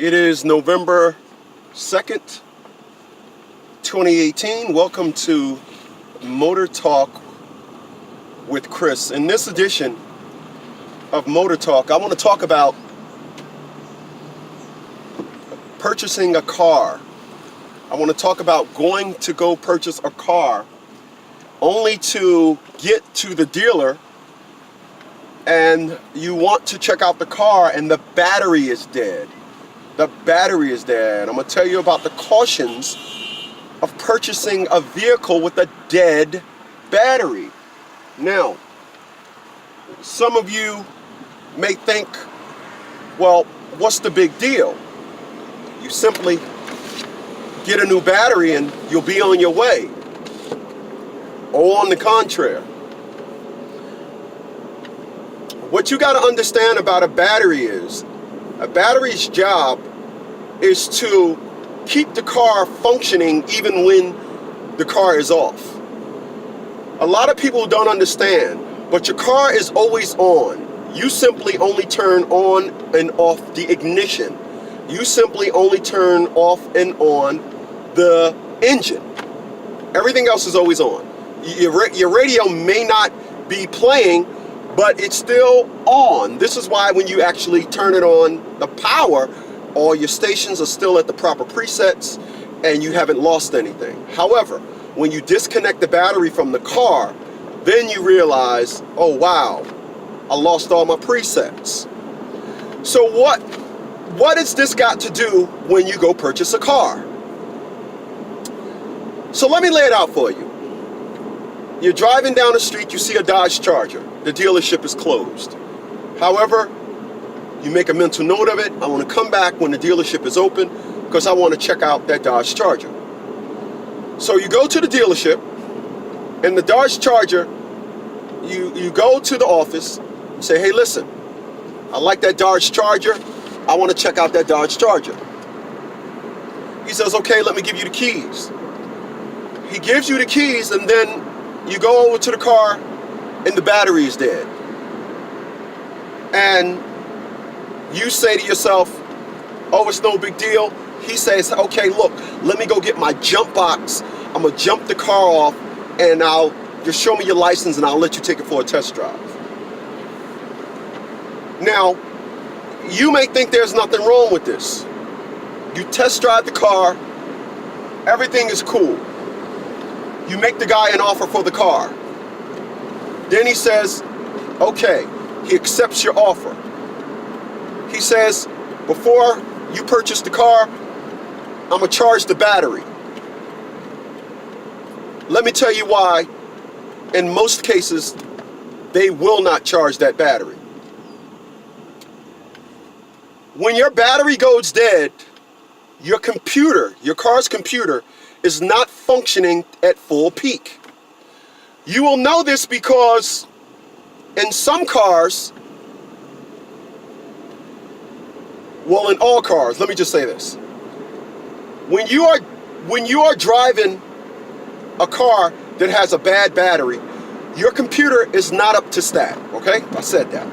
It is November 2nd, 2018. Welcome to Motor Talk with Chris. In this edition of Motor Talk, I want to talk about purchasing a car. I want to talk about going to go purchase a car only to get to the dealer and you want to check out the car and the battery is dead. The battery is dead. I'm going to tell you about the cautions of purchasing a vehicle with a dead battery. Now, some of you may think, well, what's the big deal? You simply get a new battery and you'll be on your way. Or on the contrary. What you got to understand about a battery is, a battery's job is to keep the car functioning even when the car is off. A lot of people don't understand, but your car is always on. You simply only turn on and off the ignition. You simply only turn off and on the engine. Everything else is always on. Your radio may not be playing, but it's still on. This is why when you actually turn it on, the power, all your stations are still at the proper presets and you haven't lost anything. However, when you disconnect the battery from the car, then you realize, oh wow, I lost all my presets. So what has this got to do when you go purchase a car? So let me lay it out for you. You're driving down the street, you see a Dodge Charger. The dealership is closed. However, you make a mental note of it. I want to come back when the dealership is open because I want to check out that Dodge Charger. So you go to the dealership and the Dodge Charger, you go to the office and say, hey, listen, I like that Dodge Charger. I want to check out that Dodge Charger. He says, okay, let me give you the keys. He gives you the keys and then you go over to the car and the battery is dead. And you say to yourself, oh, it's no big deal. He says, okay, look, let me go get my jump box. I'm going to jump the car off and I'll just show me your license and I'll let you take it for a test drive. Now, you may think there's nothing wrong with this. You test drive the car, everything is cool. You make the guy an offer for the car. Then he says, okay, he accepts your offer. He says, before you purchase the car, I'm going to charge the battery. Let me tell you why, in most cases, they will not charge that battery. When your battery goes dead, your car's computer, is not functioning at full peak. You will know this because in some cars, well, in all cars, let me just say this. When you are driving a car that has a bad battery, your computer is not up to stat, okay? I said that.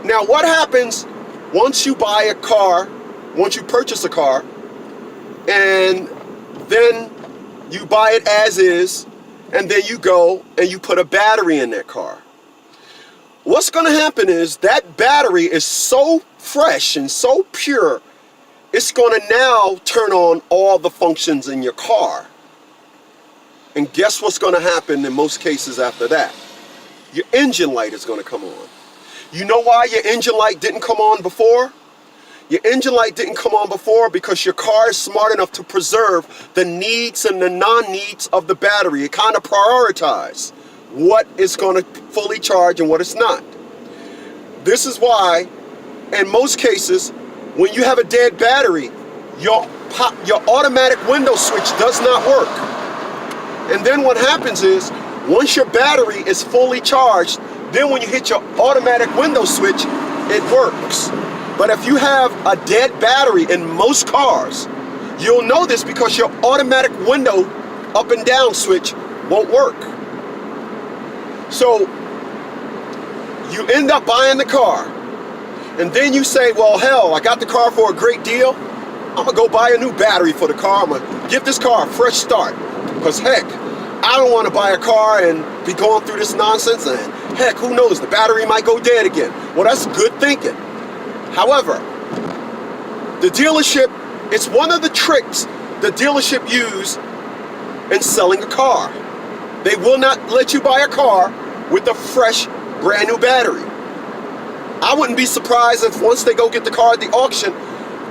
Now, what happens once you buy a car, once you purchase a car, and then you buy it as is, and then you go and you put a battery in that car. What's going to happen is that battery is so fresh and so pure, it's going to now turn on all the functions in your car. And guess what's going to happen in most cases after that? Your engine light is going to come on. You know why your engine light didn't come on before? Your engine light didn't come on before because your car is smart enough to preserve the needs and the non-needs of the battery. It kind of prioritizes what is going to fully charge and what it's not. This is why, in most cases, when you have a dead battery, your automatic window switch does not work. And then what happens is, once your battery is fully charged, then when you hit your automatic window switch, it works. But if you have a dead battery in most cars, you'll know this because your automatic window up and down switch won't work. So you end up buying the car, and then you say, well, hell, I got the car for a great deal. I'm gonna go buy a new battery for the car. I'm gonna give this car a fresh start. Because heck, I don't want to buy a car and be going through this nonsense, and heck, who knows, the battery might go dead again. Well, that's good thinking. However, the dealership, it's one of the tricks the dealership use in selling a car. They will not let you buy a car with a fresh, brand new battery. I wouldn't be surprised if once they go get the car at the auction,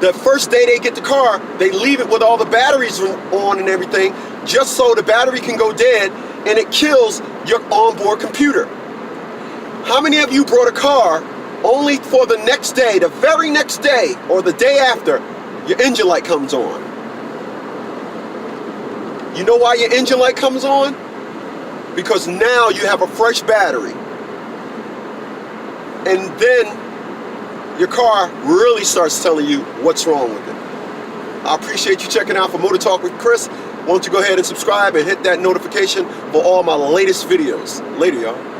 the first day they get the car, they leave it with all the batteries on and everything, just so the battery can go dead and it kills your onboard computer. How many of you brought a car only for the next day, the very next day, or the day after, your engine light comes on? You know why your engine light comes on? Because now you have a fresh battery. And then your car really starts telling you what's wrong with it. I appreciate you checking out for Motor Talk with Chris. Why don't you go ahead and subscribe and hit that notification for all my latest videos. Later, y'all.